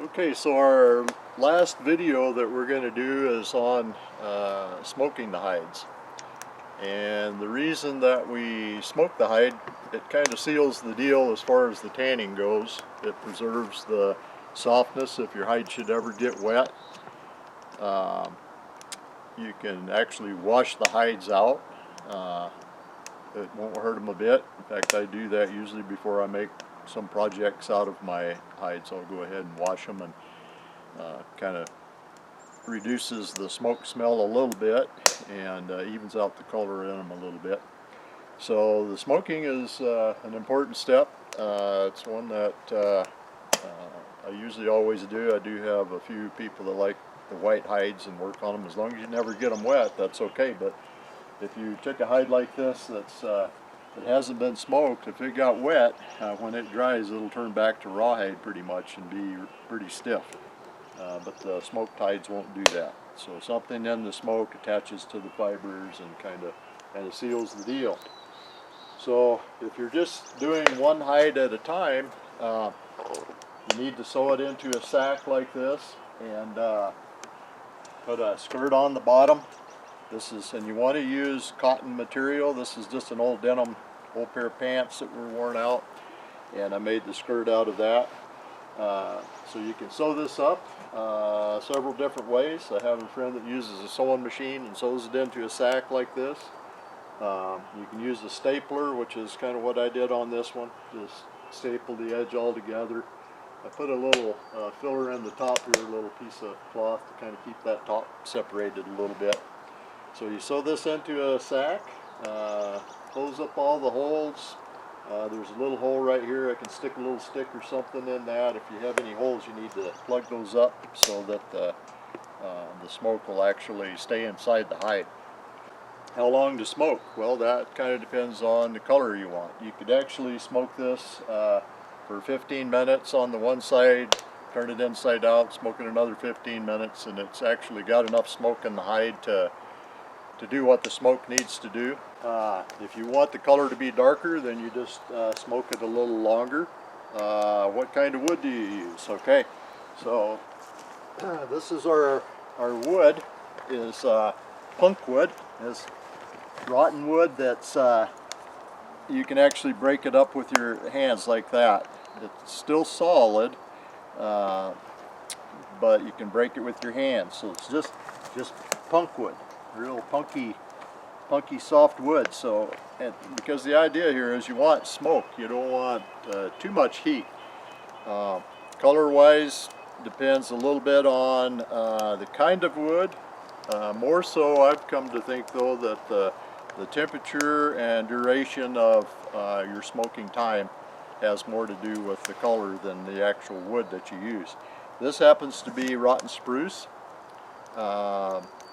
Okay, so our last video that we're going to do is on smoking the hides. And the reason that we smoke the hide, it kind of seals the deal as far as the tanning goes. It preserves the softness if your hide should ever get wet. You can actually wash the hides out. It won't hurt them a bit. In fact, I do that usually before I make some projects out of my hides. I'll go ahead and wash them, and kind of reduces the smoke smell a little bit and evens out the color in them a little bit. So the smoking is an important step. It's one that I usually always do. I do have a few people that like the white hides and work on them. As long as you never get them wet, that's okay. But if you take a hide like this that hasn't been smoked, if it got wet, when it dries, it'll turn back to rawhide pretty much and be pretty stiff. But the smoked hides won't do that. So something in the smoke attaches to the fibers and kind of seals the deal. So if you're just doing one hide at a time, you need to sew it into a sack like this and put a skirt on the bottom. And you want to use cotton material. This is just an old denim, old pair of pants that were worn out, and I made the skirt out of that. So you can sew this up several different ways. I have a friend that uses a sewing machine and sews it into a sack like this. You can use a stapler, which is kind of what I did on this one. Just staple the edge all together. I put a little filler in the top here, a little piece of cloth to kind of keep that top separated a little bit. So you sew this into a sack, close up all the holes. There's a little hole right here. I can stick a little stick or something in that. If you have any holes, you need to plug those up so that the smoke will actually stay inside the hide. How long to smoke? Well, that kind of depends on the color you want. You could actually smoke this for 15 minutes on the one side, turn it inside out, smoke it another 15 minutes, and it's actually got enough smoke in the hide to do what the smoke needs to do. If you want the color to be darker, then you just smoke it a little longer. What kind of wood do you use? Okay, so this is our wood is punk wood. It's rotten wood that's you can actually break it up with your hands like that. It's still solid, but you can break it with your hands. So it's just punk wood. Real punky soft wood. So, and because the idea here is you want smoke, you don't want too much heat. Color wise depends a little bit on the kind of wood. More so, I've come to think though that the temperature and duration of your smoking time has more to do with the color than the actual wood that you use. This happens to be rotten spruce.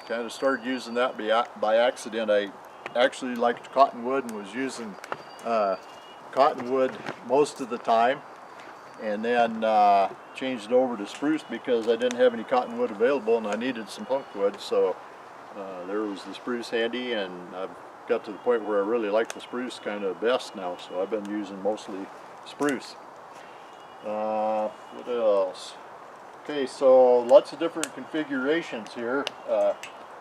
Kind of started using that by accident. I actually liked cottonwood and was using cottonwood most of the time, and then changed it over to spruce because I didn't have any cottonwood available and I needed some punkwood. So there was the spruce handy, and I've got to the point where I really like the spruce kind of best now, so I've been using mostly spruce. What else? Okay, so lots of different configurations here.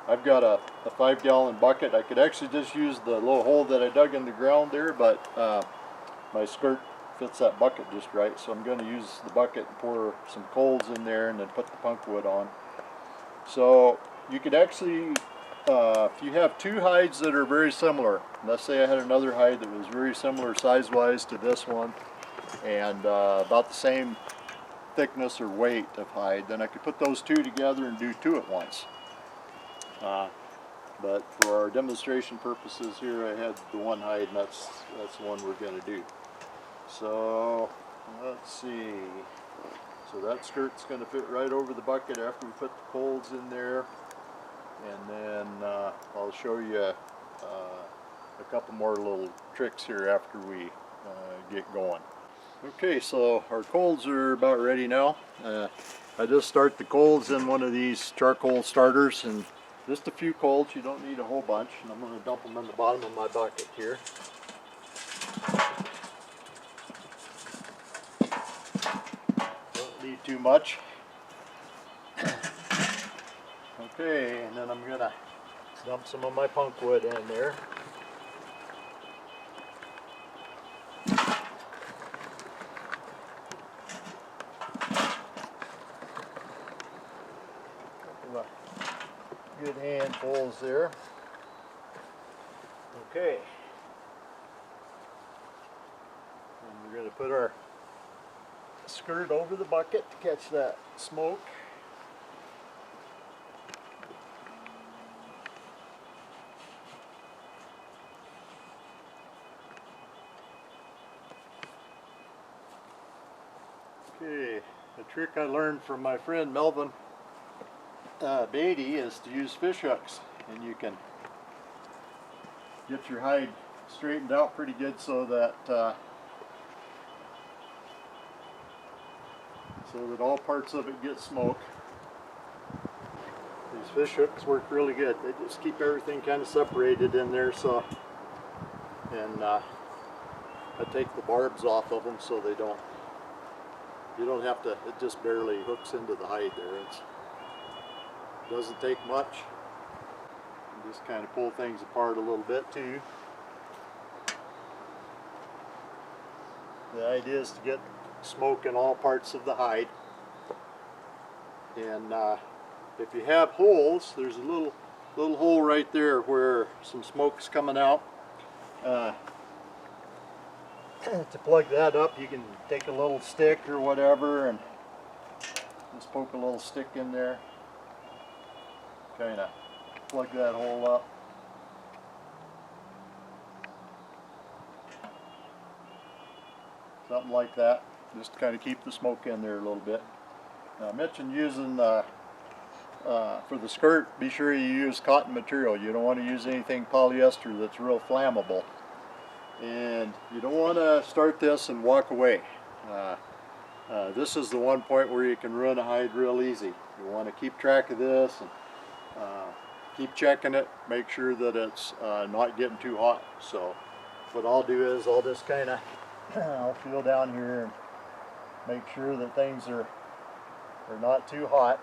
I've got a 5-gallon bucket. I could actually just use the little hole that I dug in the ground there, but my skirt fits that bucket just right, so I'm going to use the bucket and pour some coals in there and then put the punk wood on. So you could actually, if you have two hides that are very similar, let's say I had another hide that was very similar size-wise to this one, and about the same thickness or weight of hide, then I could put those two together and do two at once. But for our demonstration purposes here, I had the one hide, and that's the one we're going to do. So let's see. So that skirt's going to fit right over the bucket after we put the coals in there, and then I'll show you a couple more little tricks here after we get going. Okay, so our coals are about ready now. I just start the coals in one of these charcoal starters, and just a few coals. You don't need a whole bunch, and I'm going to dump them in the bottom of my bucket here. Don't need too much. Okay, and then I'm gonna dump some of my punk wood in there. Couple of good handfuls there. Okay. And we're going to put our skirt over the bucket to catch that smoke. Okay, the trick I learned from my friend Melvin Beatty is to use fish hooks, and you can get your hide straightened out pretty good so that all parts of it get smoked. These fish hooks work really good. They just keep everything kind of separated in there, so, and I take the barbs off of them so they don't, you don't have to, it just barely hooks into the hide there. It doesn't take much. You just kind of pull things apart a little bit too. The idea is to get smoke in all parts of the hide. And if you have holes, there's a little hole right there where some smoke's coming out. To plug that up, you can take a little stick or whatever and just poke a little stick in there. Kind of plug that hole up. Something like that, just to kind of keep the smoke in there a little bit. Now, I mentioned using for the skirt, be sure you use cotton material. You don't want to use anything polyester that's real flammable. And you don't want to start this and walk away. This is the one point where you can ruin a hide real easy. You want to keep track of this and keep checking it, make sure that it's not getting too hot. So what I'll do is I'll just kind of I'll feel down here and make sure that things are not too hot.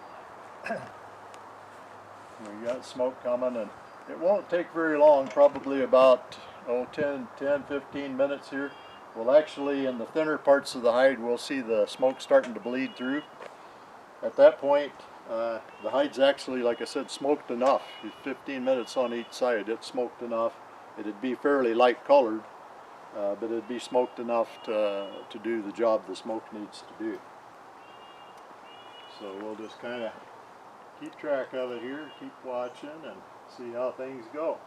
We got smoke coming, and it won't take very long, probably about 10-15 minutes here. We'll actually, in the thinner parts of the hide, we'll see the smoke starting to bleed through. At that point, the hide's actually, like I said, smoked enough. 15 minutes on each side, it's smoked enough. It'd be fairly light colored, but it'd be smoked enough to do the job the smoke needs to do. So we'll just kind of keep track of it here, keep watching, and see how things go.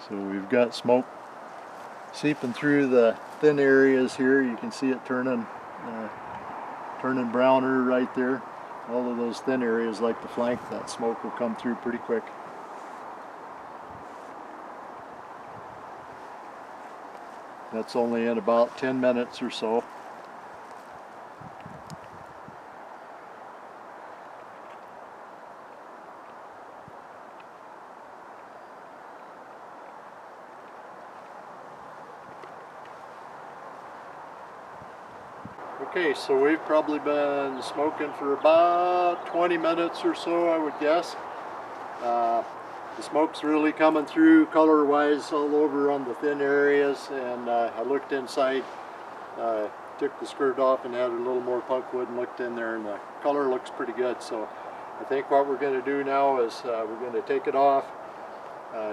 So we've got smoke seeping through the thin areas here. You can see it turning browner right there. All of those thin areas like the flank, that smoke will come through pretty quick. That's only in about 10 minutes or so. Okay, so we've probably been smoking for about 20 minutes or so, I would guess. The smoke's really coming through color-wise all over on the thin areas, and I looked inside, took the skirt off and added a little more punk wood and looked in there, and the color looks pretty good. So I think what we're going to do now is we're going to take it off,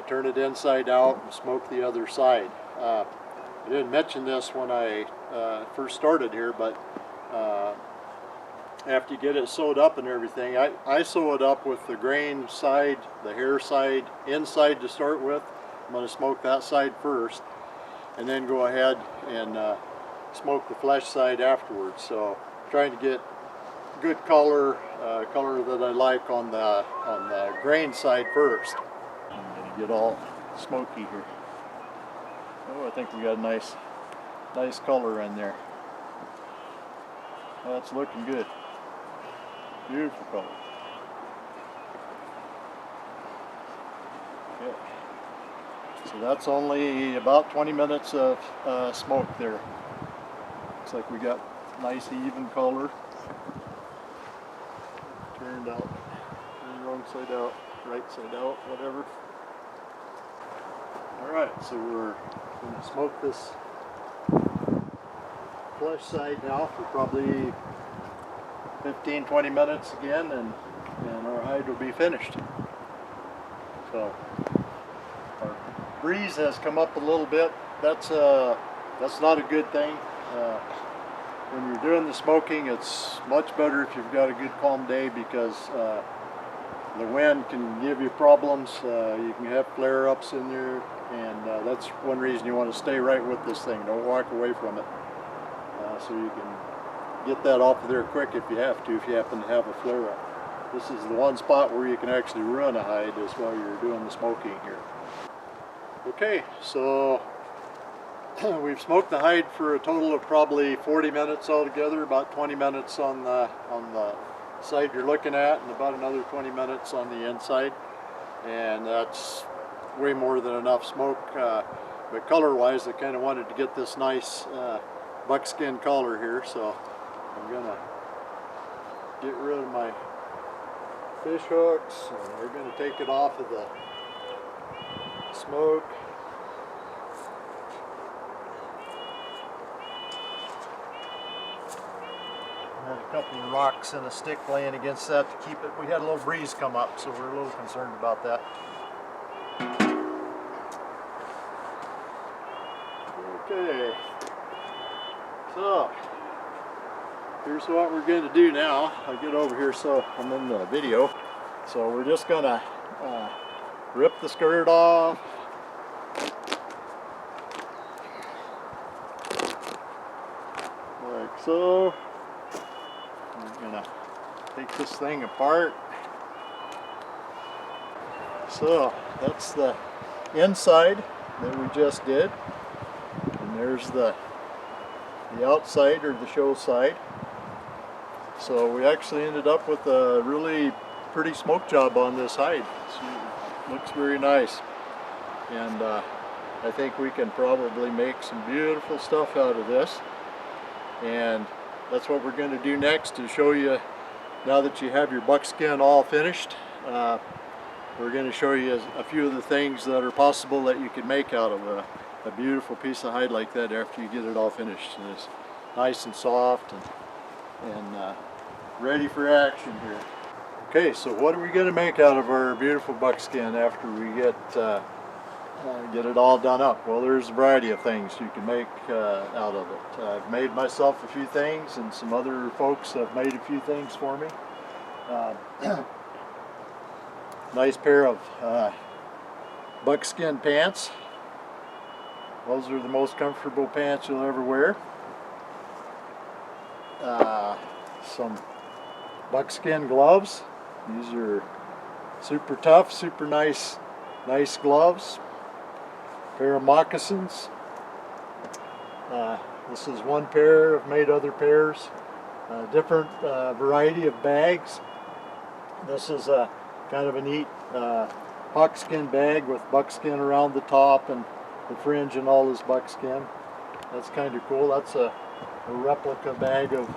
turn it inside out, and smoke the other side. I didn't mention this when I first started here, but after you get it sewed up and everything, I sew it up with the grain side, the hair side, inside to start with. I'm going to smoke that side first, and then go ahead and smoke the flesh side afterwards. So trying to get good color, color that I like on the grain side first. I'm going to get all smoky here. Oh, I think we got a nice color in there. That's looking good. Beautiful color. Okay. So that's only about 20 minutes of smoke there. Looks like we got nice even color. Turned out, wrong side out, right side out, whatever. Alright, so we're going to smoke this flesh side now for probably 15-20 minutes again, and our hide will be finished. So our breeze has come up a little bit. That's not a good thing. When you're doing the smoking, it's much better if you've got a good calm day, because the wind can give you problems. You can have flare-ups in there, and that's one reason you want to stay right with this thing. Don't walk away from it, so you can get that off of there quick if you have to, if you happen to have a flare-up. This is the one spot where you can actually ruin a hide, is while you're doing the smoking here. Okay, so we've smoked the hide for a total of probably 40 minutes altogether, about 20 minutes on the side you're looking at, and about another 20 minutes on the inside, and that's way more than enough smoke. But color-wise, I kind of wanted to get this nice buckskin color here, so I'm gonna get rid of my fish hooks, and we're gonna take it off of the smoke. Had a couple of rocks and a stick laying against that to keep it. We had a little breeze come up, so we're a little concerned about that. Okay, so here's what we're going to do now. I'll get over here so I'm in the video. So we're just going to rip the skirt off. Like so. We're going to take this thing apart. So that's the inside that we just did, and there's the outside, or the show side. So we actually ended up with a really pretty smoke job on this hide. It looks very nice, and I think we can probably make some beautiful stuff out of this. And that's what we're going to do next, to show you, now that you have your buckskin all finished, we're going to show you a few of the things that are possible that you can make out of a beautiful piece of hide like that after you get it all finished. And it's nice and soft and ready for action here. Okay, so what are we going to make out of our beautiful buckskin after we get it all done up? Well, there's a variety of things you can make out of it. I've made myself a few things, and some other folks have made a few things for me. Nice pair of buckskin pants. Those are the most comfortable pants you'll ever wear. Some buckskin gloves. These are super tough, super nice gloves. Pair of moccasins. This is one pair. I've made other pairs. Different variety of bags. This is a kind of a neat hawkskin bag with buckskin around the top, and the fringe and all is buckskin. That's kind of cool. That's a replica bag of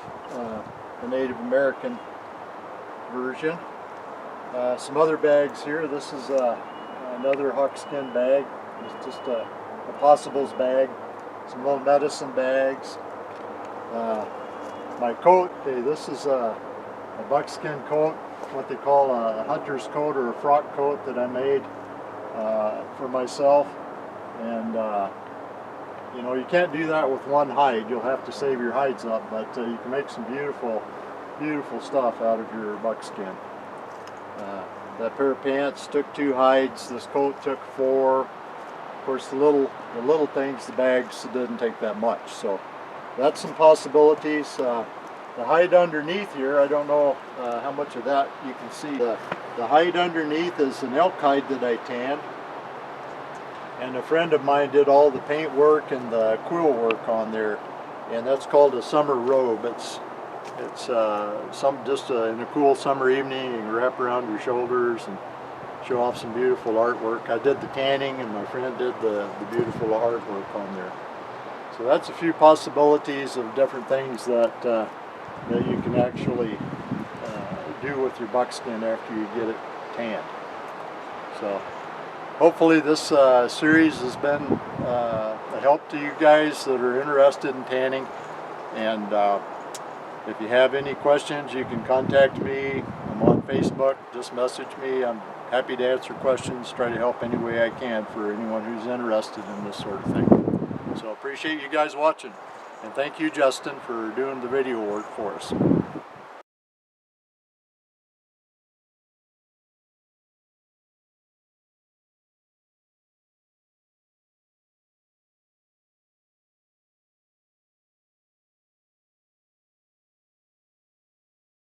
the Native American version. Some other bags here. This is another hawkskin bag. It's just a possibles bag. Some little medicine bags. My coat. Okay, this is a buckskin coat, what they call a hunter's coat or a frock coat that I made for myself. And you know, you can't do that with one hide. You'll have to save your hides up, but you can make some beautiful stuff out of your buckskin. That pair of pants took 2 hides. This coat took 4. Of course, the little things, the bags, didn't take that much. So that's some possibilities. The hide underneath here, I don't know how much of that you can see. The hide underneath is an elk hide that I tanned, and a friend of mine did all the paint work and the quill work on there, and that's called a summer robe. It's just in a cool summer evening, you can wrap around your shoulders and show off some beautiful artwork. I did the tanning and my friend did the beautiful artwork on there. So that's a few possibilities of different things that that you can actually do with your buckskin after you get it tanned. So hopefully this series has been a help to you guys that are interested in tanning. And if you have any questions, you can contact me. I'm on Facebook. Just message me. I'm happy to answer questions, try to help any way I can for anyone who's interested in this sort of thing. So appreciate you guys watching. And thank you, Justin, for doing the video work for us.